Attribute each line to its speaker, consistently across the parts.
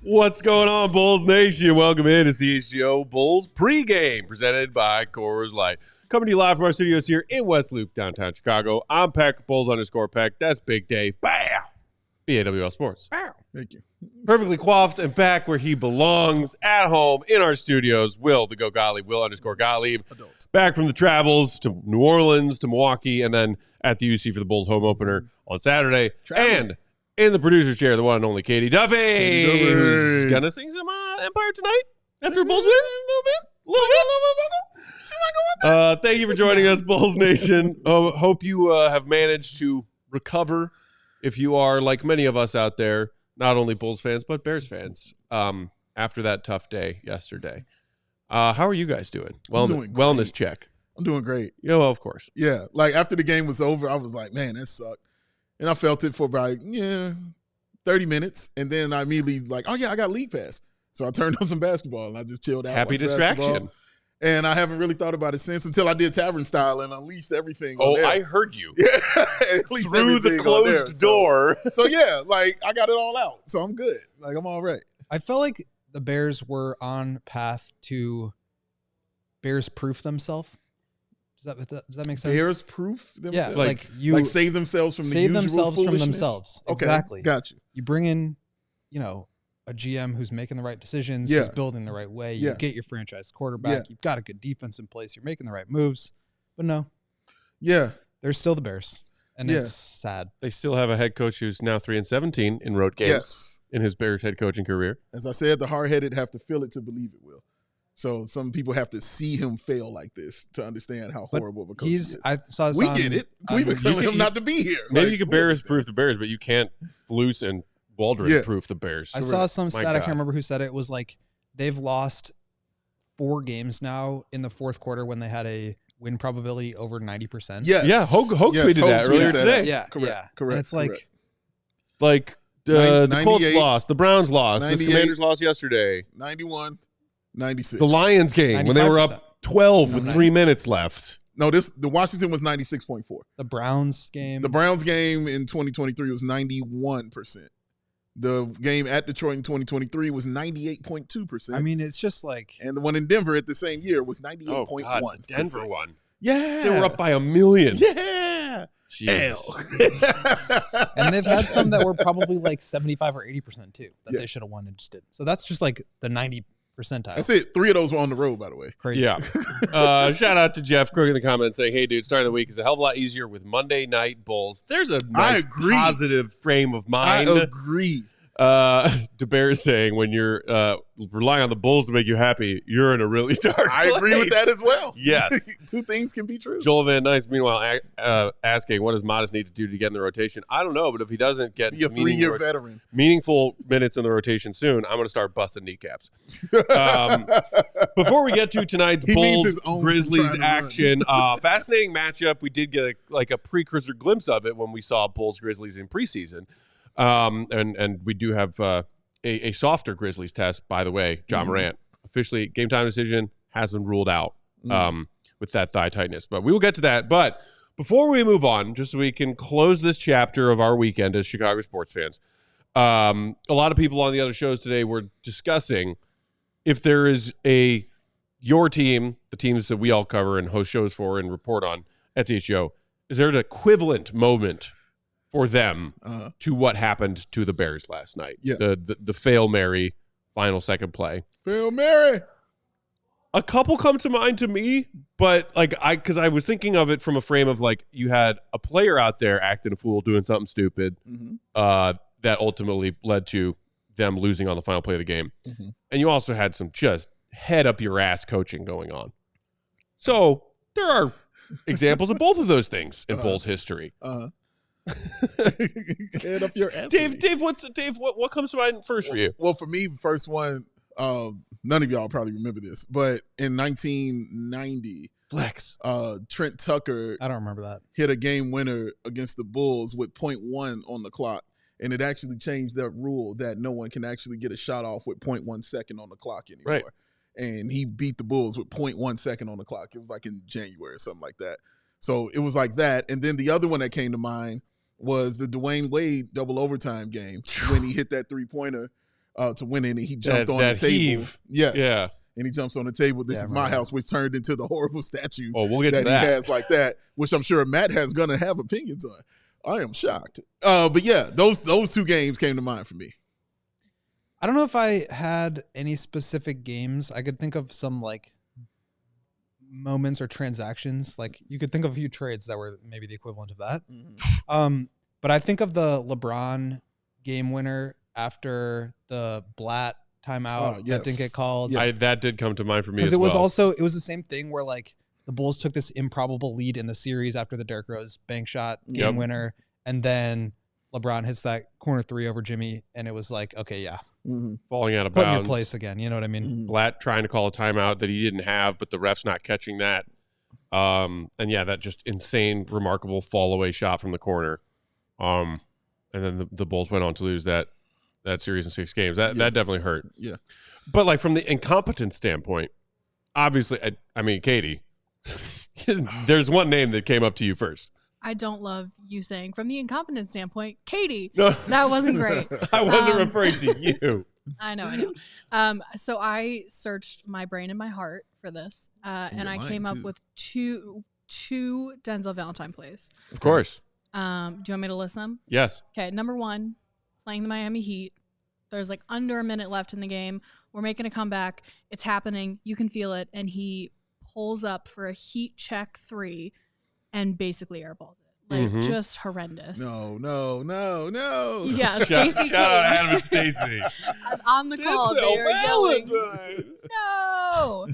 Speaker 1: What's going on, Bulls Nation? Welcome in to CHGO Bulls PREGAME, presented by Coors Light. Coming to you live from our studios here in West Loop, downtown Chicago. I'm Peck, Bulls_Peck. That's Big Dave. Bow! BAWL Sports.
Speaker 2: Bow. Thank you.
Speaker 1: Perfectly coiffed and back where he belongs, at home in our studios. Will, the Go Gottlieb, Will_Gottlieb.
Speaker 2: Adult.
Speaker 1: Back from the travels to New Orleans, to Milwaukee, and then at the UC for the Bulls home opener on Saturday. And in the producer's chair, the one and only Katie Duffy, who's going to sing some Empire tonight after Bulls win a little bit. Thank you for joining us, Bulls Nation. Hope you have managed to recover if you are, like many of us out there, not only Bulls fans, but Bears fans, after that tough day yesterday. How are you guys doing? Wellness check.
Speaker 2: I'm doing great.
Speaker 1: Yeah, well, of course.
Speaker 2: Yeah, like after the game was over, I was like, man, that sucked. And I felt it for about, 30 minutes. And then I immediately like, oh, yeah, I got league pass. So I turned on some basketball and I just chilled out.
Speaker 1: Happy distraction.
Speaker 2: Basketball. And I haven't really thought about it since until I did Tavern Style and unleashed everything.
Speaker 1: Oh,
Speaker 2: on there.
Speaker 1: I heard you.
Speaker 2: Yeah, at least
Speaker 1: through the closed door.
Speaker 2: So, yeah, like I got it all out. So I'm good. Like I'm all right.
Speaker 3: I felt like the Bears were on path to Bears proof themselves. Does that make sense?
Speaker 2: Bears proof themselves?
Speaker 3: Yeah,
Speaker 2: like save themselves from the usual
Speaker 3: themselves
Speaker 2: foolishness?
Speaker 3: from themselves.
Speaker 2: Okay,
Speaker 3: exactly.
Speaker 2: Got you.
Speaker 3: You bring in, a GM who's making the right decisions, who's building the right way. You get your franchise quarterback. You've got a good defense in place. You're making the right moves. But no.
Speaker 2: Yeah.
Speaker 3: They're still the Bears. And it's sad.
Speaker 1: They still have a head coach who's now 3-17 in road games in his Bears head coaching career.
Speaker 2: As I said, the hard-headed have to feel it to believe it, Will. So some people have to see him fail like this to understand how horrible of a coach he is.
Speaker 3: I saw this
Speaker 2: get it. We've been telling him not to be here.
Speaker 1: Maybe you could Bears-proof the Bears, but you can't Flus and Waldron-proof the Bears.
Speaker 3: I saw some stat, I can't remember who said it. It was like they've lost 4 games now in the fourth quarter when they had a win probability over 90%.
Speaker 2: Yes.
Speaker 1: Yeah, Hogue tweeted that earlier today.
Speaker 3: Yeah,
Speaker 2: correct.
Speaker 3: And it's
Speaker 2: correct.
Speaker 1: Like the Colts lost, the Browns lost, the Commanders lost yesterday.
Speaker 2: 91, 96.
Speaker 1: The Lions game when they were up 12 with 3 minutes left.
Speaker 2: No, the Washington was 96.4.
Speaker 3: The Browns game.
Speaker 2: The Browns game in 2023 was 91%. The game at Detroit in 2023 was 98.2%.
Speaker 3: I mean, it's just like...
Speaker 2: And the one in Denver at the same year was 98.1%.
Speaker 1: Oh, God, the Denver one.
Speaker 2: Yeah.
Speaker 1: They were up by 1 million.
Speaker 2: Yeah.
Speaker 3: And they've had some that were probably like 75 or 80% too, that they should have won and just didn't. So that's just like the 90 percentile.
Speaker 2: That's it. 3 of those were on the road, by the way.
Speaker 3: Crazy.
Speaker 1: Yeah. Shout out to Jeff Crook in the comments saying, hey, dude, starting the week is a hell of a lot easier with Monday Night Bulls. There's a nice positive frame of mind.
Speaker 2: I agree.
Speaker 1: DeBear is saying when you're relying on the Bulls to make you happy, you're in a really dark place.
Speaker 2: I agree with that as well.
Speaker 1: Yes.
Speaker 2: 2 things can be true.
Speaker 1: Joel Van Nice, meanwhile, asking, what does Modest need to do to get in the rotation? I don't know, but if he doesn't get
Speaker 2: be a 3-year veteran,
Speaker 1: meaningful minutes in the rotation soon, I'm going to start busting kneecaps. Before we get to tonight's Bulls Grizzlies action, fascinating matchup. We did get a precursor glimpse of it when we saw Bulls Grizzlies in preseason. And we do have a softer Grizzlies test, by the way. Ja Morant officially game time decision has been ruled out with that thigh tightness, but we will get to that. But before we move on, just so we can close this chapter of our weekend as Chicago sports fans, a lot of people on the other shows today were discussing if there is your team, the teams that we all cover and host shows for and report on at CHGO, is there an equivalent moment for them to what happened to the Bears last night?
Speaker 2: Yeah.
Speaker 1: The Fail Mary final second play.
Speaker 2: Fail Mary.
Speaker 1: A couple come to mind to me, but because I was thinking of it from a frame of like you had a player out there acting a fool, doing something stupid, that ultimately led to them losing on the final play of the game. And you also had some just head up your ass coaching going on. So there are examples of both of those things in Bulls history.
Speaker 2: Head up your ass.
Speaker 1: Dave, what comes to mind first for you?
Speaker 2: Well, for me, first one, none of y'all probably remember this, but in 1990,
Speaker 1: Flex.
Speaker 2: Trent Tucker,
Speaker 3: I don't remember that,
Speaker 2: hit a game winner against the Bulls with 0.1 on the clock. And it actually changed that rule that no one can actually get a shot off with 0.1 second on the clock anymore.
Speaker 1: Right.
Speaker 2: And he beat the Bulls with 0.1 second on the clock. It was like in January or something like that. So it was like that. And then the other one that came to mind was the Dwyane Wade double overtime game when he hit that three-pointer to win it, and he jumped on the table.
Speaker 1: Heave.
Speaker 2: Yes.
Speaker 1: Yeah.
Speaker 2: And he jumps on the table. This is my house, which turned into the horrible statue
Speaker 1: we'll get to that.
Speaker 2: He has like that, which I'm sure Matt has going to have opinions on. I am shocked. But yeah, those two games came to mind for me.
Speaker 3: I don't know if I had any specific games. I could think of some like moments or transactions. Like you could think of a few trades that were maybe the equivalent of that. Mm-hmm. But I think of the LeBron game winner after the Blatt timeout that didn't get called.
Speaker 1: Yeah. That did come to mind for me as
Speaker 3: well.
Speaker 1: Because
Speaker 3: it was the same thing where like the Bulls took this improbable lead in the series after the Derrick Rose bank shot game winner, and then LeBron hits that corner three over Jimmy, and it was like, okay, yeah.
Speaker 1: Mm-hmm. Falling out of
Speaker 3: Put
Speaker 1: bounds.
Speaker 3: in your place again. You know what I mean?
Speaker 1: Mm-hmm. Blatt trying to call a timeout that he didn't have, but the ref's not catching that. And yeah, that just insane, remarkable fall away shot from the corner. And then the Bulls went on to lose that series in 6 games. That definitely hurt.
Speaker 2: Yeah.
Speaker 1: But like from the incompetence standpoint, obviously, I mean, Katie, there's one name that came up to you first.
Speaker 4: I don't love you saying from the incompetence standpoint, Katie. No. That wasn't great.
Speaker 1: I wasn't referring to you.
Speaker 4: I know. So I searched my brain and my heart for this, and I came up with two Denzel Valentine plays.
Speaker 1: Of course.
Speaker 4: Do you want me to list them?
Speaker 1: Yes.
Speaker 4: Okay. Number 1, playing the Miami Heat. There's like under a minute left in the game. We're making a comeback. It's happening. You can feel it. And he pulls up for a heat check 3 and basically airballs it. Like, just horrendous.
Speaker 2: No.
Speaker 4: Yeah, Stacey.
Speaker 1: Shout out Adam and Stacey.
Speaker 4: On the call, they are yelling. No.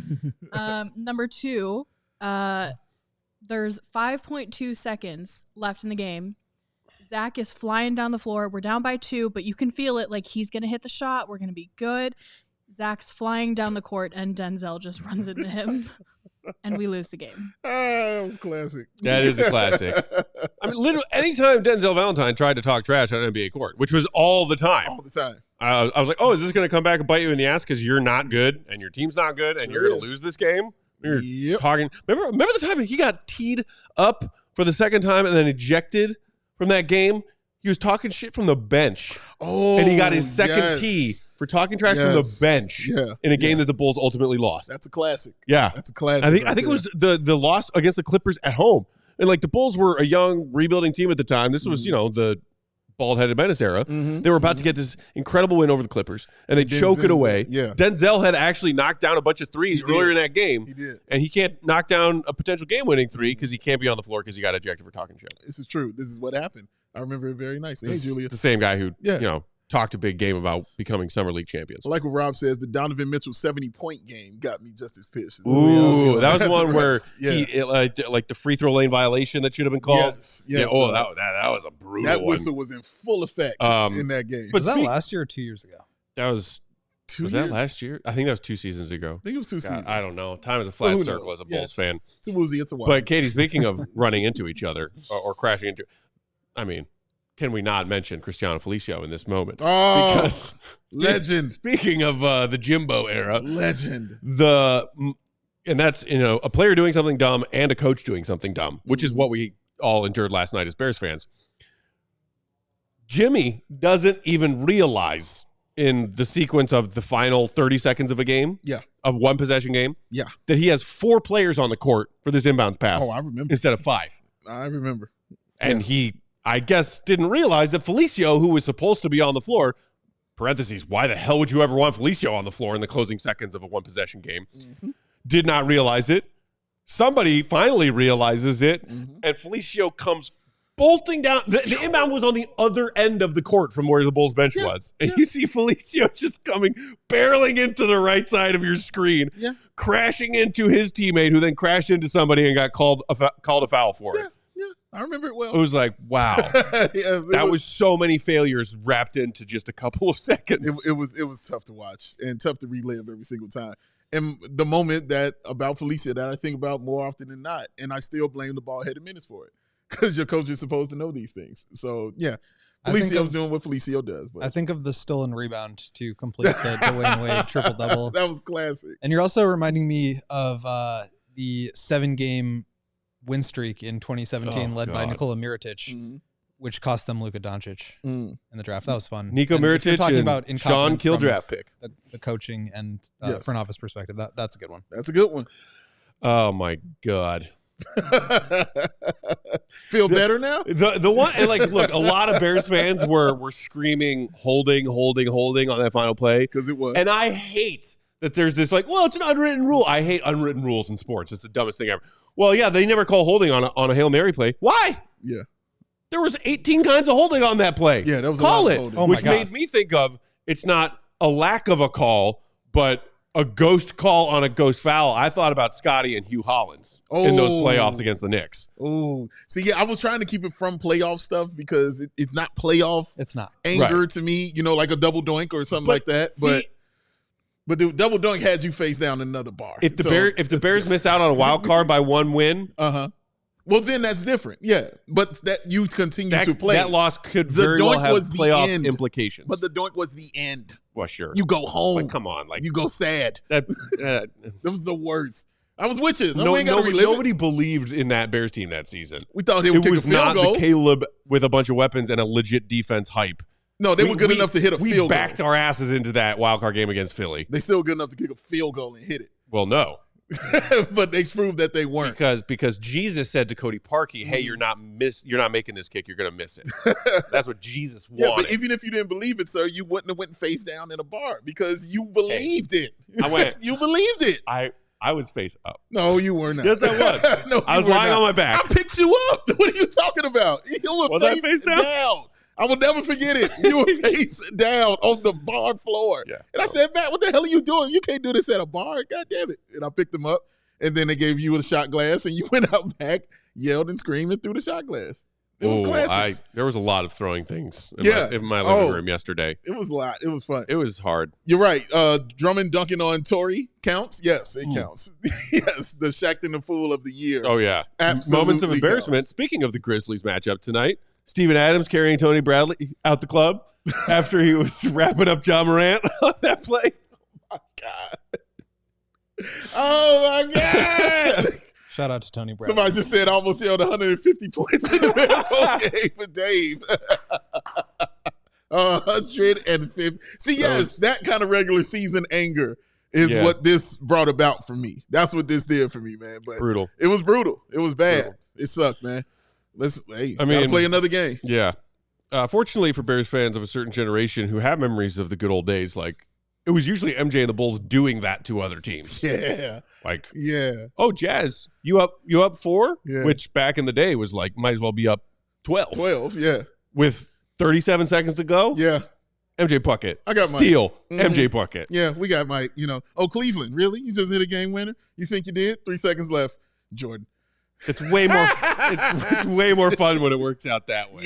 Speaker 4: Number 2, there's 5.2 seconds left in the game. Zach is flying down the floor. We're down by 2, but you can feel it. Like, he's going to hit the shot. We're going to be good. Zach's flying down the court, and Denzel just runs into him, and we lose the game.
Speaker 2: That was classic.
Speaker 1: That is a classic. I mean, literally, anytime Denzel Valentine tried to talk trash on an NBA court, which was all the time.
Speaker 2: All the time.
Speaker 1: I was like, oh, is this going to come back and bite you in the ass because you're not good, and your team's not good, and you're going to lose this game? You're talking. Remember the time he got teed up for the second time and then ejected from that game? He was talking shit from the bench.
Speaker 2: Oh,
Speaker 1: and he got his second tee for talking trash from the bench in a game that the Bulls ultimately lost.
Speaker 2: That's a classic.
Speaker 1: Yeah.
Speaker 2: That's a classic.
Speaker 1: I think it was the loss against the Clippers at home. And like the Bulls were a young rebuilding team at the time. This was, the bald-headed menace era. They were about to get this incredible win over the Clippers, and they choke it away.
Speaker 2: Yeah.
Speaker 1: Denzel had actually knocked down a bunch of threes earlier in that game.
Speaker 2: He did.
Speaker 1: And he can't knock down a potential game-winning 3 because he can't be on the floor because he got ejected for talking shit.
Speaker 2: This is true. This is what happened. I remember it very nicely. Hey, Julia.
Speaker 1: The same guy who, talked a big game about becoming Summer League champions.
Speaker 2: Like what Rob says, the Donovan Mitchell 70-point game got me just as pissed.
Speaker 1: Ooh, that was the one where he like the free throw lane violation that should have been called.
Speaker 2: Yes.
Speaker 1: Yeah. Oh, that was a brutal
Speaker 2: that
Speaker 1: one.
Speaker 2: whistle was in full effect in that game.
Speaker 3: But was that last year or 2 years ago?
Speaker 1: That was 2 years? That last year? I think that was 2 seasons ago.
Speaker 2: I think it was 2 seasons.
Speaker 1: I don't know. Time is a flat circle as a Bulls fan.
Speaker 2: It's a woozy. It's a wild.
Speaker 1: But Katie, speaking of running into each other or crashing into, I mean, can we not mention Cristiano Felicio in this moment?
Speaker 2: Oh,
Speaker 1: because
Speaker 2: legend.
Speaker 1: Speaking of the Jimbo era,
Speaker 2: legend.
Speaker 1: And that's a player doing something dumb and a coach doing something dumb, which is what we all endured last night as Bears fans. Jimmy doesn't even realize in the sequence of the final 30 seconds of a game, of one possession game, that he has 4 players on the court for this inbounds pass.
Speaker 2: Oh, I remember.
Speaker 1: Instead of 5.
Speaker 2: I remember.
Speaker 1: And he, I guess, didn't realize that Felicio, who was supposed to be on the floor, parentheses, why the hell would you ever want Felicio on the floor in the closing seconds of a one-possession game, did not realize it. Somebody finally realizes it, and Felicio comes bolting down. The inbound was on the other end of the court from where the Bulls bench was. And you see Felicio just coming, barreling into the right side of your screen, crashing into his teammate, who then crashed into somebody and got called a foul for it.
Speaker 2: Yeah, I remember it well.
Speaker 1: It was like, wow. That was so many failures wrapped into just a couple of seconds.
Speaker 2: It was tough to watch and tough to relive every single time. And the moment about Felicia that I think about more often than not, and I still blame the ball-headed Menace for it. Because your coach is supposed to know these things. So, yeah, Felicio's doing what Felicio does. But.
Speaker 3: I think of the stolen rebound to complete the Dwyane Wade triple-double.
Speaker 2: That was classic.
Speaker 3: And you're also reminding me of the 7-game win streak in 2017 led by Nikola Mirotic, which cost them Luka Doncic in the draft. That was fun.
Speaker 1: Nico Mirotic and Sean Kill draft pick.
Speaker 3: The coaching and front office perspective. That's a good one.
Speaker 2: That's a good one.
Speaker 1: Oh, my God.
Speaker 2: Feel better now?
Speaker 1: The one, and like, look, a lot of Bears fans were screaming, holding on that final play.
Speaker 2: Because it was.
Speaker 1: And I hate that there's this like, well, it's an unwritten rule. I hate unwritten rules in sports. It's the dumbest thing ever. Well, yeah, they never call holding on a Hail Mary play. Why?
Speaker 2: Yeah.
Speaker 1: There was 18 kinds of holding on that play.
Speaker 2: Yeah, that was
Speaker 1: call
Speaker 2: a lot
Speaker 1: it,
Speaker 2: of holding.
Speaker 3: Oh
Speaker 1: which made me think of it's not a lack of a call, but a ghost call on a ghost foul. I thought about Scotty and Hugh Hollins in those playoffs against the Knicks.
Speaker 2: Oh, see, yeah, I was trying to keep it from playoff stuff because it's not playoff.
Speaker 3: It's not
Speaker 2: anger to me, like a double doink or something like that. But the double dunk had you face down in another bar.
Speaker 1: If the Bears miss out on a wild card by one win,
Speaker 2: well, then that's different. Yeah, but that you continue to play.
Speaker 1: That loss could very well have playoff implications.
Speaker 2: But the doink was the end.
Speaker 1: Well, sure.
Speaker 2: You go home.
Speaker 1: Like, come on, like
Speaker 2: you go sad.
Speaker 1: That
Speaker 2: was the worst. I was with you.
Speaker 1: Nobody believed in that Bears team that season.
Speaker 2: We thought they would kick a field goal. It was not
Speaker 1: the Caleb with a bunch of weapons and a legit defense hype.
Speaker 2: No, they were good enough to hit a field goal.
Speaker 1: We backed our asses into that wild card game against Philly.
Speaker 2: They still good enough to kick a field goal and hit it.
Speaker 1: Well, no.
Speaker 2: But they proved that they weren't.
Speaker 1: Because Jesus said to Cody Parkey, hey, you're not making this kick, you're going to miss it. That's what Jesus wanted.
Speaker 2: Yeah, but even if you didn't believe it, sir, you wouldn't have went face down in a bar because you believed it. You believed it.
Speaker 1: I was face up.
Speaker 2: No, you were not.
Speaker 1: Yes, I was.
Speaker 2: No,
Speaker 1: I was lying on my back.
Speaker 2: I picked you up. What are you talking about? You were face down. I will never forget it. You were face down on the bar floor. Yeah. And I said, Matt, what the hell are you doing? You can't do this at a bar. God damn it. And I picked him up. And then they gave you a shot glass. And you went out back, yelled and screamed and threw the shot glass. It was classic.
Speaker 1: There was a lot of throwing things in my living room yesterday.
Speaker 2: It was a lot. It was fun.
Speaker 1: It was hard.
Speaker 2: You're right. Drummond dunking on Torrey counts? Yes, it counts. Yes, the Shaqtin' the Fool of the year.
Speaker 1: Oh, yeah.
Speaker 2: Absolutely
Speaker 1: moments of embarrassment.
Speaker 2: Counts.
Speaker 1: Speaking of the Grizzlies matchup tonight, Steven Adams carrying Tony Bradley out the club after he was wrapping up Ja Morant on that play.
Speaker 2: Oh, my God.
Speaker 3: Shout out to Tony Bradley.
Speaker 2: Somebody just said almost held 150 points in the Bears game for Dave. 150. See, yes, that kind of regular season anger is what this brought about for me. That's what this did for me, man. But
Speaker 1: brutal.
Speaker 2: It was brutal. It was bad. It sucked, man. Gotta play another game.
Speaker 1: Yeah. Fortunately for Bears fans of a certain generation who have memories of the good old days, like it was usually MJ and the Bulls doing that to other teams.
Speaker 2: Yeah.
Speaker 1: Oh, Jazz, you up 4? Yeah. Which back in the day was like, might as well be up 12.
Speaker 2: 12, yeah.
Speaker 1: With 37 seconds to go?
Speaker 2: Yeah.
Speaker 1: MJ Puckett.
Speaker 2: I got Mike.
Speaker 1: Steal. MJ Puckett.
Speaker 2: Yeah, we got Mike. Cleveland, really? You just hit a game winner? You think you did? 3 seconds left. Jordan.
Speaker 1: It's way more it's way more fun when it works out that way.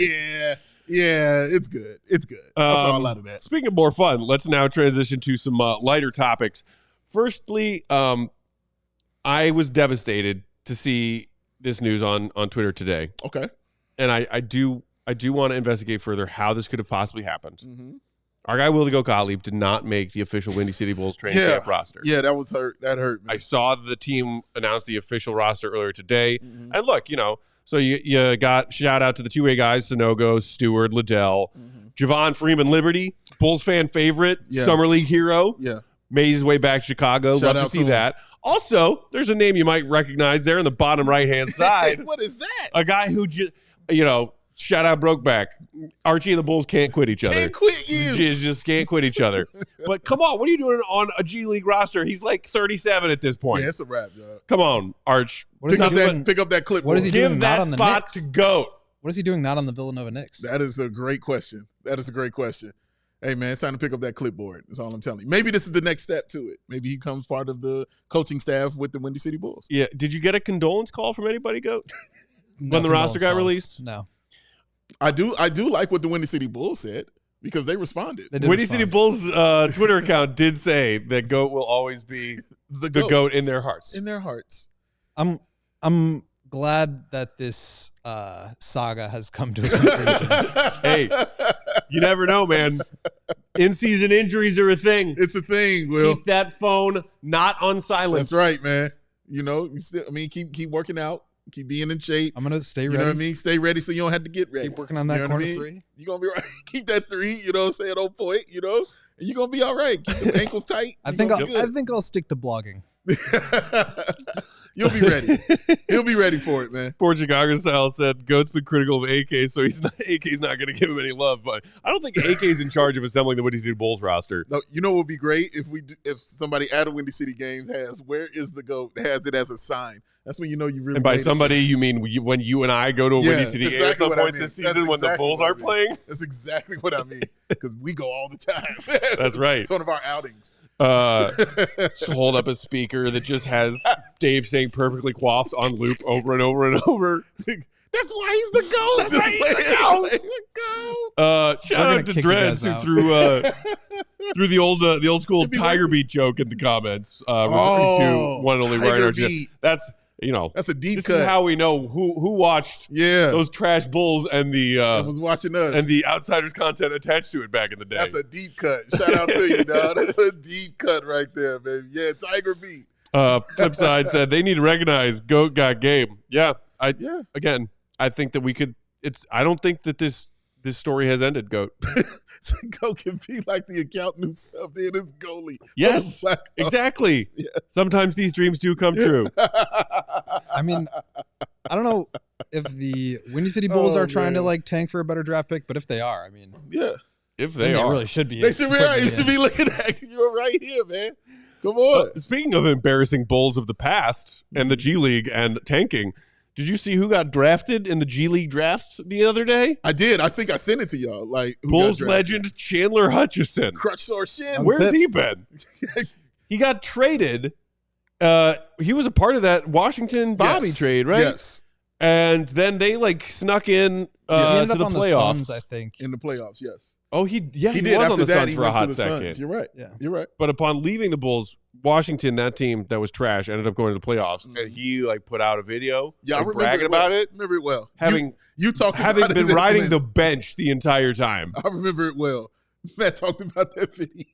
Speaker 2: Yeah, it's good. It's good. I saw a lot of that.
Speaker 1: Speaking of more fun, let's now transition to some lighter topics. Firstly, I was devastated to see this news on Twitter today.
Speaker 2: Okay.
Speaker 1: And I do want to investigate further how this could have possibly happened.
Speaker 2: Mm-hmm.
Speaker 1: Our guy Will Gottlieb did not make the official Windy City Bulls training camp roster.
Speaker 2: Yeah, that was hurt. That hurt me.
Speaker 1: I saw the team announce the official roster earlier today. Mm-hmm. And look, so you got shout out to the two-way guys, Sonogo, Stewart, Liddell, Javon Freeman Liberty, Bulls fan favorite, Summer League hero.
Speaker 2: Yeah.
Speaker 1: Made his way back to Chicago. Love to see that. Also, there's a name you might recognize there in the bottom right-hand side.
Speaker 2: What is that?
Speaker 1: A guy who just, shout out Brokeback. Archie and the Bulls can't quit each other.
Speaker 2: Can't quit you.
Speaker 1: Just can't quit each other. But come on, what are you doing on a G League roster? He's like 37 at this point.
Speaker 2: Yeah, it's a wrap, dog.
Speaker 1: Come on, Arch.
Speaker 2: Pick up that clip.
Speaker 3: What is he doing?
Speaker 1: Give that spot to GOAT.
Speaker 3: What is he doing not on the Villanova Knicks?
Speaker 2: That is a great question. Hey, man, it's time to pick up that clipboard. That's all I'm telling you. Maybe this is the next step to it. Maybe he becomes part of the coaching staff with the Windy City Bulls.
Speaker 1: Yeah. Did you get a condolence call from anybody, Goat? When the roster got released?
Speaker 3: No.
Speaker 2: I do like what the Windy City Bulls said because they responded.
Speaker 1: Windy City Bulls Twitter account did say that Goat will always be the goat in their hearts.
Speaker 2: In their hearts.
Speaker 3: I'm glad that this saga has come to a conclusion.
Speaker 1: Hey, you never know, man. In-season injuries are a thing.
Speaker 2: It's a thing, Will.
Speaker 1: Keep that phone not on silent.
Speaker 2: That's right, man. Keep working out. Keep being in shape.
Speaker 3: I'm going to stay ready.
Speaker 2: You know what I mean? Stay ready so you don't have to get ready.
Speaker 3: Keep working on that corner three.
Speaker 2: You're going to be right. Keep that three, on point, and you're going to be all right. Keep the ankles tight.
Speaker 3: I think I'll stick to blogging.
Speaker 2: You'll be ready. He'll be ready for it, man.
Speaker 1: Sports Chicago Style said Goat's been critical of AK, so AK's not going to give him any love. But I don't think AK's in charge of assembling the Windy City Bulls roster.
Speaker 2: No, what would be great if somebody at a Windy City game has "Where is the GOAT?" has it as a sign. That's when you know you really.
Speaker 1: And by somebody, you mean when you and I go to a Windy City game at some point this season when the Bulls aren't playing?
Speaker 2: That's exactly what I mean because we go all the time.
Speaker 1: That's right.
Speaker 2: It's one of our outings.
Speaker 1: Hold up a speaker that just has Dave saying "perfectly coiffed" on loop over and over and over.
Speaker 2: That's why he's the GOAT.
Speaker 1: That's why he's the GOAT. Shout out to Dreads who threw the old school Tiger Beat joke in the comments. Referring to one and only Ryan Archie. That's a deep cut. This is how we know who watched those trash Bulls and the
Speaker 2: was watching us
Speaker 1: and the Outsiders content attached to it back in the day.
Speaker 2: That's a deep cut. Shout out to you, dog. That's a deep cut right there, baby. Yeah, Tiger Beat.
Speaker 1: Flip side said they need to recognize GOAT got game. Yeah. Again, I think that we could. I don't think that this story has ended, GOAT.
Speaker 2: GOAT can be like the accountant who subbed in his goalie.
Speaker 1: Yes, exactly. Yes. Sometimes these dreams do come true.
Speaker 3: I mean, I don't know if the Windy City Bulls are trying to tank for a better draft pick, but if they are, I mean,
Speaker 1: if they are,
Speaker 3: really should be.
Speaker 2: They should be. You should be looking at you right here, man. Come on.
Speaker 1: Speaking of embarrassing Bulls of the past and the G League and tanking. Did you see who got drafted in the G League drafts the other day?
Speaker 2: I did. I think I sent it to y'all.
Speaker 1: Bulls legend Chandler Hutchison.
Speaker 2: Crutch sore shin.
Speaker 1: Where's he been? He got traded. He was a part of that Washington Bobby trade, right?
Speaker 2: Yes.
Speaker 1: And then they snuck in to the playoffs.
Speaker 3: Suns, I think.
Speaker 2: In the playoffs, yes.
Speaker 1: Oh, he did
Speaker 2: was
Speaker 1: on the Suns for a hot second.
Speaker 2: You're right.
Speaker 3: Yeah.
Speaker 2: You're right.
Speaker 1: But upon leaving the Bulls, Washington, that team that was trash, ended up going to the playoffs. And he put out a video bragging about it.
Speaker 2: I remember it well.
Speaker 1: Having been riding the bench the entire time.
Speaker 2: I remember it well. Matt talked about that video.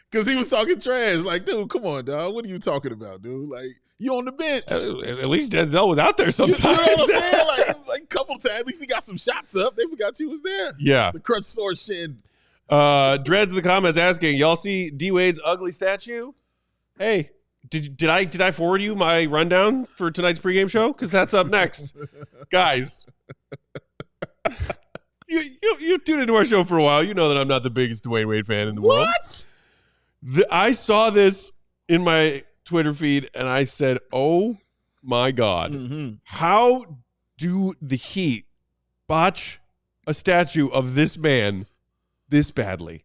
Speaker 2: Because he was talking trash. Dude, come on, dog. What are you talking about, dude? You on the bench.
Speaker 1: At least Denzel was out there sometimes.
Speaker 2: You know what I'm saying? It's a couple times. At least he got some shots up. They forgot you was there.
Speaker 1: Yeah.
Speaker 2: The crutch sore shin.
Speaker 1: Dreads in the comments asking, y'all see D Wade's ugly statue? Hey, did I forward you my rundown for tonight's pregame show? Because that's up next. Guys, you tuned into our show for a while. You know that I'm not the biggest Dwyane Wade fan in the world.
Speaker 2: What?
Speaker 1: I saw this in my Twitter feed, and I said, oh, my God. Mm-hmm. How do the Heat botch a statue of this man this badly?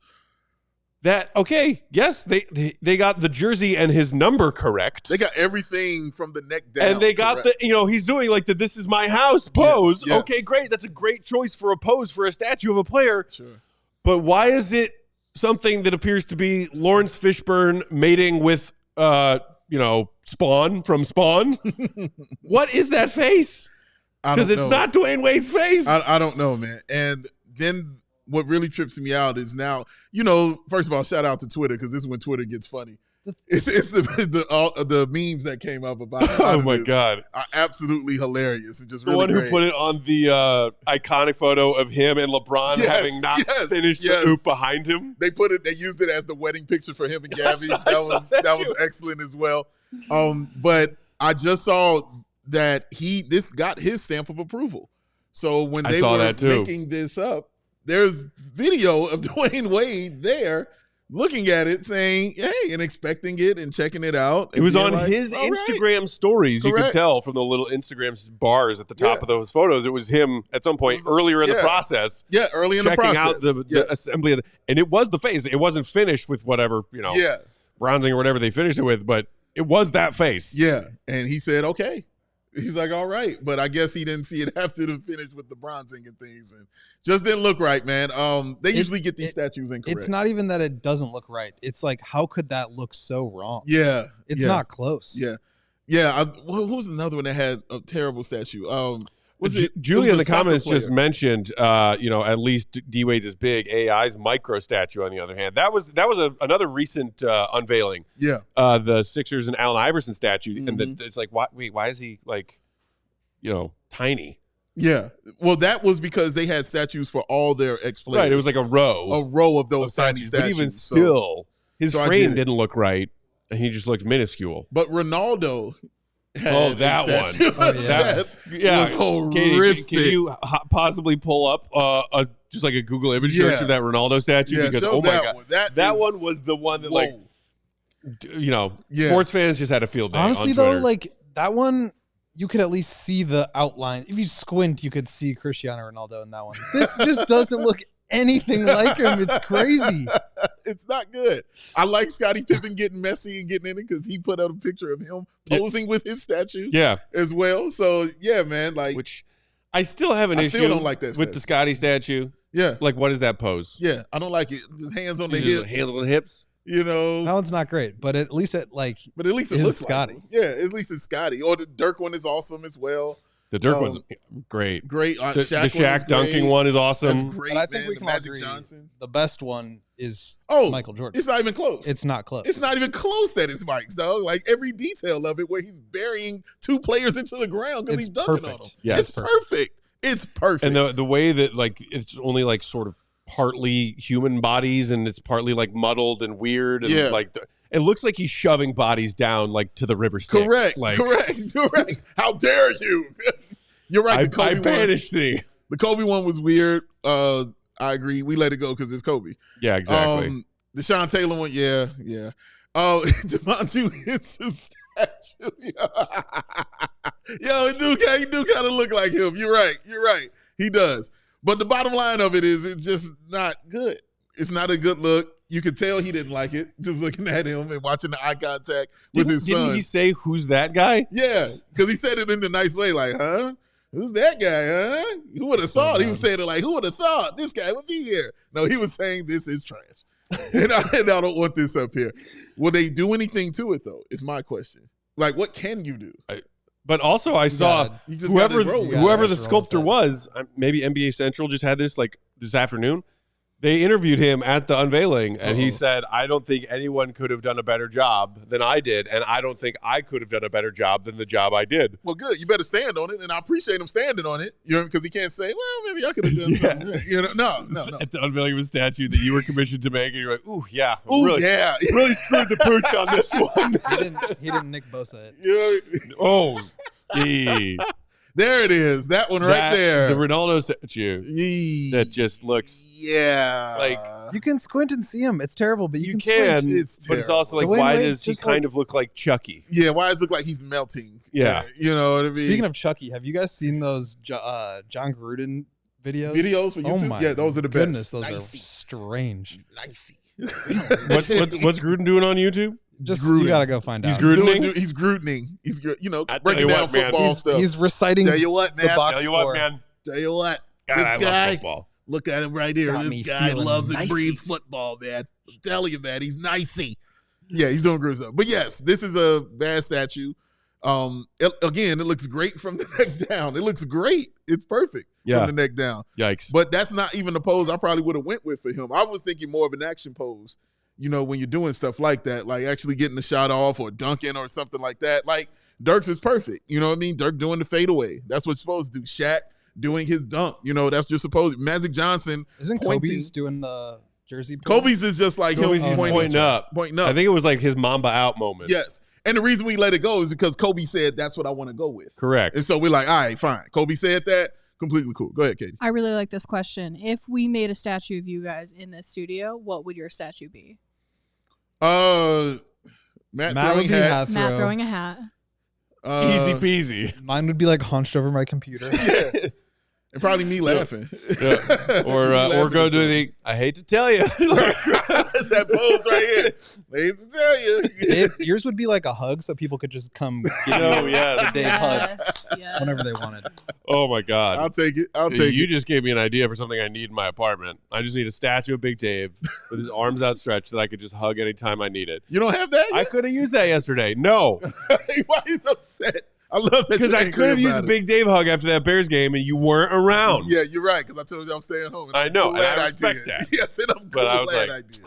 Speaker 1: Yes, they got the jersey and his number correct.
Speaker 2: They got everything from the neck down.
Speaker 1: And they got
Speaker 2: correct.
Speaker 1: he's doing the "this is my house" pose.
Speaker 2: Yeah, yes.
Speaker 1: Okay, great. That's a great choice for a pose for a statue of a player.
Speaker 2: Sure.
Speaker 1: But why is it something that appears to be Lawrence Fishburne mating with Spawn from Spawn? What is that face? Because it's not Dwyane Wade's face.
Speaker 2: I don't know, man. And then what really trips me out is now, first of all, shout out to Twitter because this is when Twitter gets funny. It's the memes that came up about it.
Speaker 1: Oh my God,
Speaker 2: are absolutely hilarious. It's just
Speaker 1: the
Speaker 2: really
Speaker 1: one who
Speaker 2: great.
Speaker 1: put it on the iconic photo of him and LeBron having not finished the hoop behind him.
Speaker 2: They used it as the wedding picture for him and Gabby. That was excellent as well. But I just saw that this got his stamp of approval. So when they were making this up, there's video of Dwyane Wade there looking at it saying, hey, and expecting it and checking it out.
Speaker 1: It was on
Speaker 2: like,
Speaker 1: his Instagram stories.
Speaker 2: Correct.
Speaker 1: You could tell from the little Instagram bars at the top of those photos. It was him at some point earlier in the process.
Speaker 2: Yeah, early in the process.
Speaker 1: Checking out the assembly. And it was the face. It wasn't finished with whatever, bronzing or whatever they finished it with, but it was that face.
Speaker 2: Yeah. And he said, okay. He's like, all right. But I guess he didn't see it after the finish with the bronzing and things. And just didn't look right, man. They usually get these statues incorrect.
Speaker 3: It's not even that it doesn't look right. It's like, how could that look so wrong?
Speaker 2: Yeah.
Speaker 3: It's not close.
Speaker 2: Yeah. Yeah. Who was another one that had a terrible statue?
Speaker 1: Julia in the comments just mentioned, at least D Wade's is big. AI's micro statue, on the other hand, that was another recent unveiling.
Speaker 2: Yeah,
Speaker 1: the Sixers and Allen Iverson statue, and it's like, why is he like, tiny?
Speaker 2: Yeah, well, that was because they had statues for all their ex-players.
Speaker 1: Right, it was like a row
Speaker 2: of those tiny statues.
Speaker 1: But even still, his frame didn't look right, and he just looked minuscule.
Speaker 2: But Ronaldo.
Speaker 1: That one. That was horrific. Katie, can you possibly pull up just like a Google image search of that Ronaldo statue?
Speaker 2: Yeah,
Speaker 1: because
Speaker 2: oh my God,
Speaker 1: that one was the one that sports fans just had a field day.
Speaker 3: Honestly,
Speaker 1: on Twitter.
Speaker 3: though, like that one, you could at least see the outline. If you squint, you could see Cristiano Ronaldo in that one. This just doesn't look anything like him. It's crazy.
Speaker 2: It's not good. I like Scotty Pippen getting messy and getting in it because he put out a picture of him posing with his statue as well. So, yeah, man.
Speaker 1: Which I still have an issue
Speaker 2: still don't like that
Speaker 1: with the Scotty statue.
Speaker 2: Yeah.
Speaker 1: Like, what is that pose?
Speaker 2: Yeah, I don't like it. Just hands on the hips.
Speaker 1: Hands on the hips.
Speaker 3: That one's not great, but at least it
Speaker 2: looks
Speaker 3: Scotty.
Speaker 2: Like yeah, at least it's Scotty. Or the Dirk one is awesome as well.
Speaker 1: The Dirk one's great.
Speaker 2: Great.
Speaker 1: The Shaq dunking one is awesome.
Speaker 2: That's great,
Speaker 3: but I think we can
Speaker 2: Magic
Speaker 3: agree
Speaker 2: Johnson.
Speaker 3: The best one is Michael Jordan.
Speaker 2: It's not even close.
Speaker 3: It's not close.
Speaker 2: It's not even close that it's Mike's, though. Like every detail of it where he's burying two players into the ground because he's dunking on them.
Speaker 1: Yeah,
Speaker 2: it's perfect. It's perfect.
Speaker 1: And the way that it's only like sort of partly human bodies and it's partly like muddled and weird and it looks like he's shoving bodies down like to the river Styx.
Speaker 2: Correct. How dare you? You're right.
Speaker 1: I banished thee.
Speaker 2: The Kobe one was weird. I agree. We let it go because it's Kobe.
Speaker 1: Yeah, exactly.
Speaker 2: The Sean Taylor one, yeah. Devontae hits his statue. Yo, he do kind of look like him. You're right. He does. But the bottom line of it is it's just not good. It's not a good look. You could tell he didn't like it just looking at him and watching the eye contact with his son.
Speaker 1: Didn't he say, who's that guy?
Speaker 2: Yeah, because he said it in a nice way, like, huh? Who's that guy, huh? Who would have thought? He was saying it like, who would have thought this guy would be here? No, he was saying this is trash. and I don't want this up here. Will they do anything to it, though, is my question. Like, what can you do?
Speaker 1: But also I saw whoever the sculptor was, maybe NBA Central just had this like this afternoon. They interviewed him at the unveiling, and he said, I don't think anyone could have done a better job than I did, and I don't think I could have done a better job than the job I did.
Speaker 2: Well, good. You better stand on it, and I appreciate him standing on it, because he can't say, well, maybe I could have done something. No.
Speaker 1: At the unveiling of a statue that you were commissioned to make, and you're like, really screwed the pooch on this one.
Speaker 3: He didn't Nick Bosa it.
Speaker 2: There it is. That one right there.
Speaker 1: The Ronaldo statue. That just looks like
Speaker 3: you can squint and see him. It's terrible, but you can squint.
Speaker 1: But it's also like, why does he kind of look like Chucky?
Speaker 2: Yeah, why does it look like he's melting?
Speaker 1: Yeah.
Speaker 2: You know what I mean?
Speaker 3: Speaking of Chucky, have you guys seen those John Gruden videos?
Speaker 2: Videos for YouTube?
Speaker 3: Oh my
Speaker 2: those are the best.
Speaker 3: Goodness, those are strange.
Speaker 1: What's Gruden doing on YouTube?
Speaker 3: Just Gruden. You gotta go find out.
Speaker 2: He's Grudening. He's breaking down football stuff.
Speaker 3: He's reciting.
Speaker 2: Tell you what, man.
Speaker 1: Tell you what.
Speaker 2: This guy. Look at him right here. This guy loves and breathes football, man. I'm telling you, man. He's nicey. Yeah, he's doing good stuff. But yes, this is a bad statue. Again, it looks great from the neck down. It looks great. It's perfect from the neck down.
Speaker 1: Yikes.
Speaker 2: But that's not even the pose I probably would have went with for him. I was thinking more of an action pose. When you're doing stuff like that, like actually getting the shot off or dunking or something like that, like Dirk's is perfect. You know what I mean? Dirk doing the fadeaway. That's what you're supposed to do. Shaq doing his dunk. That's you're supposed to. Magic Johnson.
Speaker 3: Isn't Kobe's doing the jersey?
Speaker 2: Kobe's is just like him
Speaker 1: pointing up. I think it was like his Mamba out moment.
Speaker 2: Yes. And the reason we let it go is because Kobe said that's what I want to go with.
Speaker 1: Correct.
Speaker 2: And so we're like, all right, fine. Kobe said that. Completely cool. Go ahead, Katie.
Speaker 4: I really like this question. If we made a statue of you guys in this studio, what would your statue be?
Speaker 2: Matt
Speaker 3: Matt
Speaker 2: throwing
Speaker 3: would be
Speaker 2: hats.
Speaker 3: hat
Speaker 4: Matt throwing a hat.
Speaker 1: Easy peasy.
Speaker 3: Mine would be like hunched over my computer.
Speaker 2: Yeah. And probably me laughing.
Speaker 1: Yeah. Or go do the, I hate to tell you.
Speaker 2: That pose right here. I hate to tell you.
Speaker 3: Yours would be like a hug, so people could just come give
Speaker 1: Oh,
Speaker 3: you
Speaker 1: yes.
Speaker 3: the Dave hug
Speaker 4: Yes.
Speaker 3: whenever they wanted.
Speaker 1: Oh, my God.
Speaker 2: I'll take it. I'll take
Speaker 1: You
Speaker 2: it.
Speaker 1: just gave me an idea for something I need in my apartment. I just need a statue of Big Dave with his arms outstretched that I could just hug anytime I need it.
Speaker 2: You don't have that
Speaker 1: I
Speaker 2: yet?
Speaker 1: could have used that yesterday. No.
Speaker 2: Why are you upset? I love that.
Speaker 1: Because I could have used a Big Dave hug after that Bears game and you weren't around.
Speaker 2: Yeah, you're right. Because I told you I'm staying home.
Speaker 1: I know, and
Speaker 2: Glad
Speaker 1: I respect
Speaker 2: did.
Speaker 1: that.
Speaker 2: Yes, and I'm
Speaker 1: But I was
Speaker 2: glad
Speaker 1: like,
Speaker 2: I did.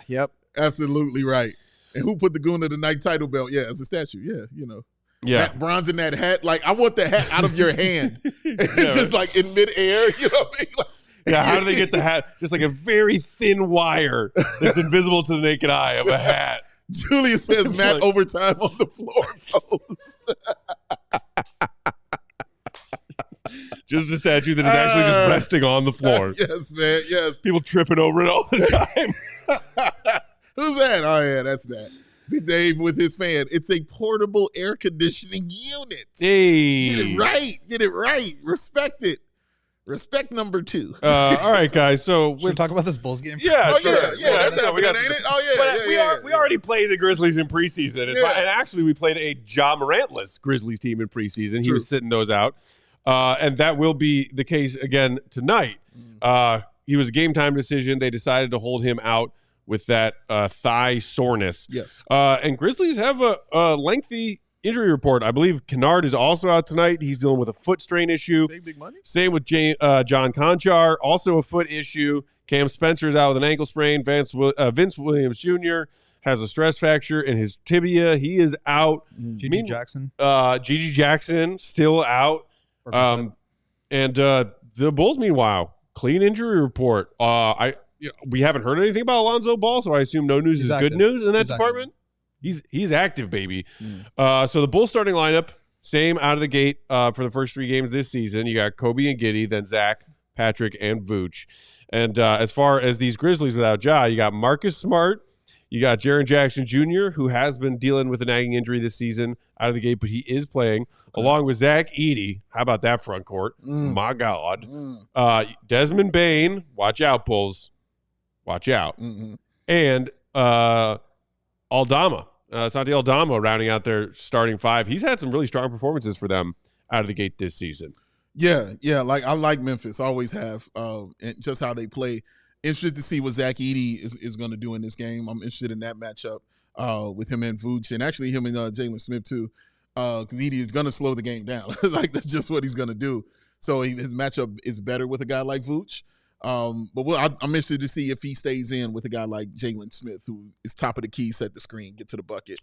Speaker 1: Yep.
Speaker 2: Absolutely right. And who put the Goon of the Night title belt? Yeah, as a statue. Yeah, you know.
Speaker 1: Yeah.
Speaker 2: Matt bronzing that hat. Like, I want the hat out of your hand. It's
Speaker 1: Yeah,
Speaker 2: just like in midair. You know what I mean? Like,
Speaker 1: Yeah, how do they get the hat? Just like a very thin wire that's invisible to the naked eye of a hat.
Speaker 2: Julius says Matt
Speaker 1: Like-
Speaker 2: overtime on the floor post.
Speaker 1: Just a statue that is actually just resting on the floor.
Speaker 2: Yes, man. Yes.
Speaker 1: People tripping over it all the time.
Speaker 2: Who's that? Oh, yeah, that's Matt. Big Dave with his fan. It's a portable air conditioning unit.
Speaker 1: Hey.
Speaker 2: Get it right. Get it right. Respect it. Respect number 2.
Speaker 1: All right, guys. So
Speaker 3: Should we talk about this Bulls game?
Speaker 1: yeah,
Speaker 2: Oh,
Speaker 1: sure.
Speaker 2: yeah. That's
Speaker 1: we
Speaker 2: happening,
Speaker 1: got
Speaker 2: ain't it? Oh,
Speaker 1: But
Speaker 2: yeah.
Speaker 1: we already played the Grizzlies in preseason. It's
Speaker 2: Yeah.
Speaker 1: fine. And actually, we played a Ja Morant-less Grizzlies team in preseason. He
Speaker 2: True.
Speaker 1: was sitting those out. And that will be the case again tonight. He was a game time decision. They decided to hold him out with that thigh soreness.
Speaker 2: Yes.
Speaker 1: And Grizzlies have a lengthy injury report. I believe Kennard is also out tonight. He's dealing with a foot strain issue.
Speaker 2: Save big money.
Speaker 1: Same with John Conchar, also a foot issue. Cam Spencer is out with an ankle sprain. Vince Williams Jr. has a stress fracture in his tibia. He is out.
Speaker 3: Gigi Jackson.
Speaker 1: Gigi Jackson still out. And the Bulls, meanwhile, clean injury report. We haven't heard anything about Alonzo Ball, so I assume no news is good news in that department. He's active, baby. So the Bulls starting lineup, same out of the gate for the first 3 games this season. You got Kobe and Giddey, then Zach, Patrick, and Vooch. And as far as these Grizzlies without Ja, you got Marcus Smart, you got Jaren Jackson Jr., who has been dealing with a nagging injury this season out of the gate, but he is playing, along with Zach Edey. How about that front court? My God. Desmond Bane, watch out, Bulls. Watch out. And Aldama. Santi Aldama rounding out their starting 5. He's had some really strong performances for them out of the gate this season.
Speaker 2: Yeah. Like, I like Memphis. Always have. And just how they play. Interested to see what Zach Edey is going to do in this game. I'm interested in that matchup with him and Vooch, and actually him and Jalen Smith too, because Edey is going to slow the game down. Like, that's just what he's going to do. So his matchup is better with a guy like Vooch. But I'm interested to see if he stays in with a guy like Jalen Smith, who is top of the key, set the screen, get to the bucket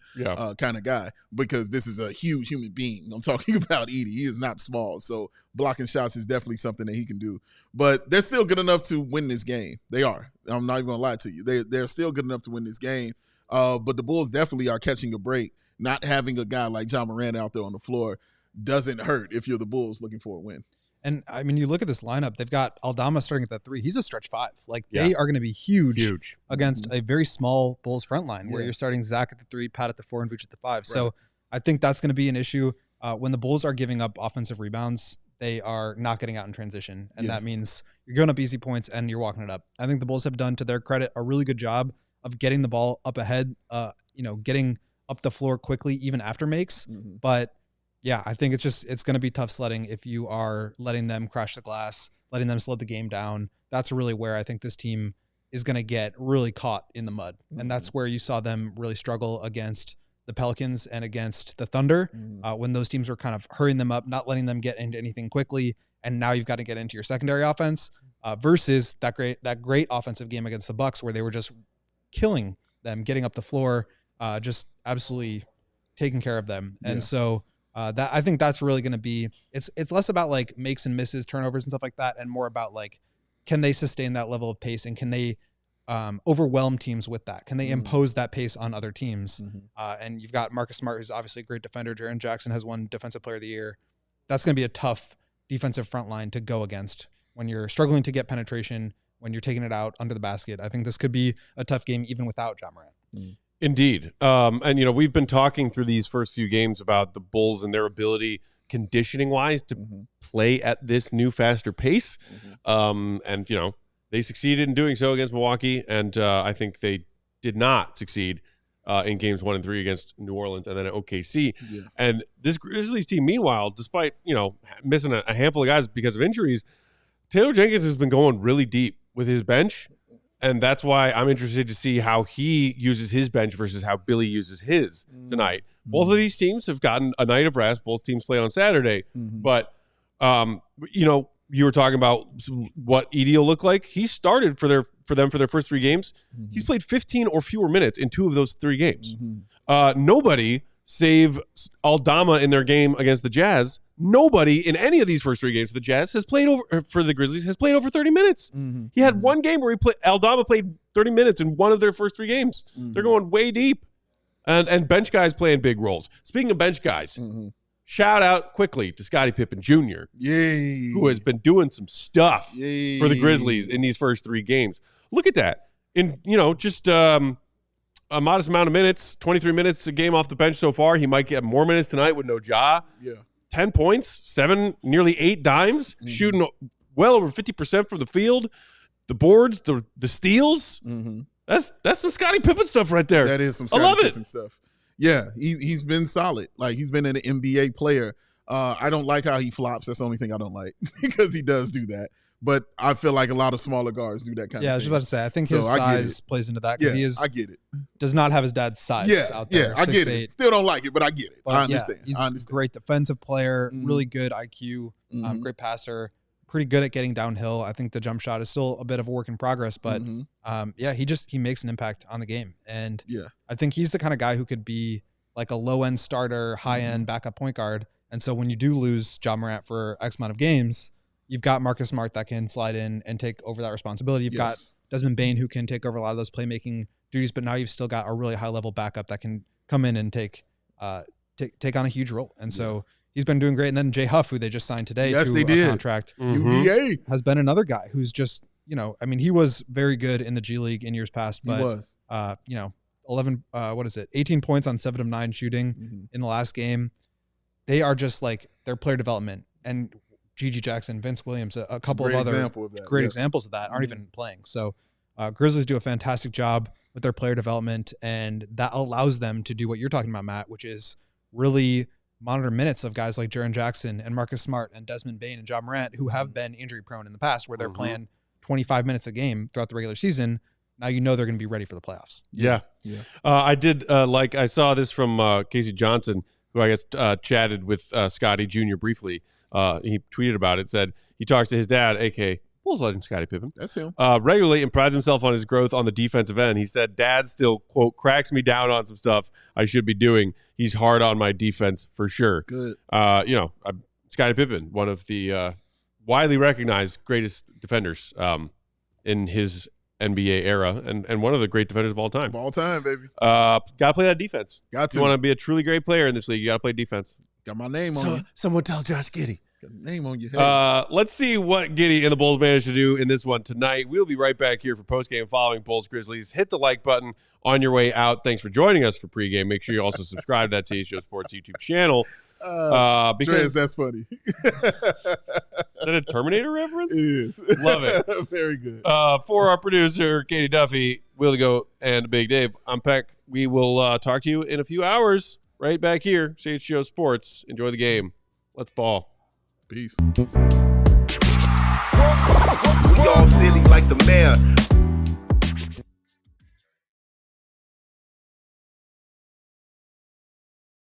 Speaker 2: kind of guy, because this is a huge human being. I'm talking about Edey. He is not small. So blocking shots is definitely something that he can do. But they're still good enough to win this game. They are. I'm not even going to lie to you. They're still good enough to win this game. But the Bulls definitely are catching a break. Not having a guy like Ja Morant out there on the floor doesn't hurt if you're the Bulls looking for a win.
Speaker 3: And I mean, you look at this lineup, they've got Aldama starting at that 3. He's a stretch 5. Like, they are going to be huge against a very small Bulls front line where you're starting Zach at the 3, Pat at the 4, and Vooch at the 5. Right. So I think that's going to be an issue. When the Bulls are giving up offensive rebounds, they are not getting out in transition. And that means you're going up easy points and you're walking it up. I think the Bulls have done, to their credit, a really good job of getting the ball up ahead, getting up the floor quickly, even after makes. But yeah, I think it's going to be tough sledding if you are letting them crash the glass, letting them slow the game down. That's really where I think this team is going to get really caught in the mud. And that's where you saw them really struggle against the Pelicans and against the Thunder when those teams were kind of hurrying them up, not letting them get into anything quickly. And now you've got to get into your secondary offense versus that great offensive game against the Bucks where they were just killing them, getting up the floor, just absolutely taking care of them. And so that I think that's really going to be, it's less about like makes and misses, turnovers and stuff like that, and more about like, can they sustain that level of pace and can they overwhelm teams with that? Can they impose that pace on other teams? And you've got Marcus Smart, who's obviously a great defender. Jaren Jackson has won Defensive Player of the Year. That's going to be a tough defensive front line to go against when you're struggling to get penetration, when you're taking it out under the basket. I think this could be a tough game even without Ja Morant.
Speaker 1: Indeed. And, we've been talking through these first few games about the Bulls and their ability conditioning-wise to play at this new, faster pace. And, they succeeded in doing so against Milwaukee, and I think they did not succeed in games 1 and 3 against New Orleans and then at OKC. Yeah. And this Grizzlies team, meanwhile, despite, missing a handful of guys because of injuries, Taylor Jenkins has been going really deep with his bench. And that's why I'm interested to see how he uses his bench versus how Billy uses his tonight. Both of these teams have gotten a night of rest. Both teams play on Saturday. But, you were talking about what Edey will look like. He started for them for their first 3 games. He's played 15 or fewer minutes in 2 of those 3 games. Nobody, save Aldama in their game against the Jazz, nobody in any of these first 3 games for the Jazz has played for the Grizzlies has played over 30 minutes. He had one game where Aldama played 30 minutes in one of their first 3 games. They're going way deep. And bench guys playing big roles. Speaking of bench guys, shout out quickly to Scotty Pippen Jr., who has been doing some stuff for the Grizzlies in these first 3 games. Look at that. In, just a modest amount of minutes, 23 minutes a game off the bench so far. He might get more minutes tonight with no Ja. 10 points, 7, nearly 8 dimes, shooting well over 50% from the field. The boards, the steals. That's some Scottie Pippen stuff right there.
Speaker 2: That is some Scottie Pippen stuff. Yeah, he's been solid. Like, he's been an NBA player. I don't like how he flops. That's the only thing I don't like because he does do that. But I feel like a lot of smaller guards do that kind of thing.
Speaker 3: Yeah, I was just about to say, I think his size plays into that because
Speaker 2: I get it.
Speaker 3: Does not have his dad's size out there.
Speaker 2: Yeah, I get it. Still don't like it, but I get it. I understand.
Speaker 3: He's a great defensive player, really good IQ, great passer, pretty good at getting downhill. I think the jump shot is still a bit of a work in progress, but he makes an impact on the game. And I think he's the kind of guy who could be like a low-end starter, high-end backup point guard. And so when you do lose Ja Morant for X amount of games, you've got Marcus Smart that can slide in and take over that responsibility. You've got Desmond Bane who can take over a lot of those playmaking duties, but now you've still got a really high-level backup that can come in and take on a huge role. And so he's been doing great. And then Jay Huff, who they just signed today to a contract,
Speaker 2: UVA,
Speaker 3: has been another guy who's just, he was very good in the G League in years past, but 18 points on 7 of 9 shooting in the last game. They are just like their player development, and Gigi Jackson, Vince Williams, a couple of other great examples of that aren't even playing. So Grizzlies do a fantastic job with their player development, and that allows them to do what you're talking about, Matt, which is really monitor minutes of guys like Jaren Jackson and Marcus Smart and Desmond Bane and Ja Morant, who have been injury prone in the past, where they're playing 25 minutes a game throughout the regular season. Now they're going to be ready for the playoffs.
Speaker 1: I saw this from Casey Johnson, who I guess chatted with Scotty Jr. briefly. He tweeted about it, said he talks to his dad, a.k.a. Bulls legend Scottie Pippen.
Speaker 2: That's him.
Speaker 1: Regularly and prides himself on his growth on the defensive end. He said, Dad still, quote, cracks me down on some stuff I should be doing. He's hard on my defense for sure.
Speaker 2: Good.
Speaker 1: Scottie Pippen, one of the widely recognized greatest defenders in his NBA era and one of the great defenders of all time.
Speaker 2: Of all time, baby.
Speaker 1: Got to play that defense.
Speaker 2: Got to.
Speaker 1: You want to be a truly great player in this league, you got to play defense.
Speaker 2: Got my name on you.
Speaker 1: Someone tell Josh Giddey.
Speaker 2: Got the name on your head.
Speaker 1: Let's see what Giddey and the Bulls managed to do in this one tonight. We'll be right back here for postgame following Bulls Grizzlies. Hit the like button on your way out. Thanks for joining us for pregame. Make sure you also subscribe to that CHGO Sports YouTube channel.
Speaker 2: Because that's funny.
Speaker 1: Is that a Terminator reference?
Speaker 2: It is.
Speaker 1: Love it.
Speaker 2: Very good.
Speaker 1: For our producer, Katie Duffy, Willie Goat, and Big Dave, I'm Peck. We will talk to you in a few hours right back here, CHGO Sports. Enjoy the game. Let's ball.
Speaker 2: Peace.
Speaker 5: We all silly like the mayor.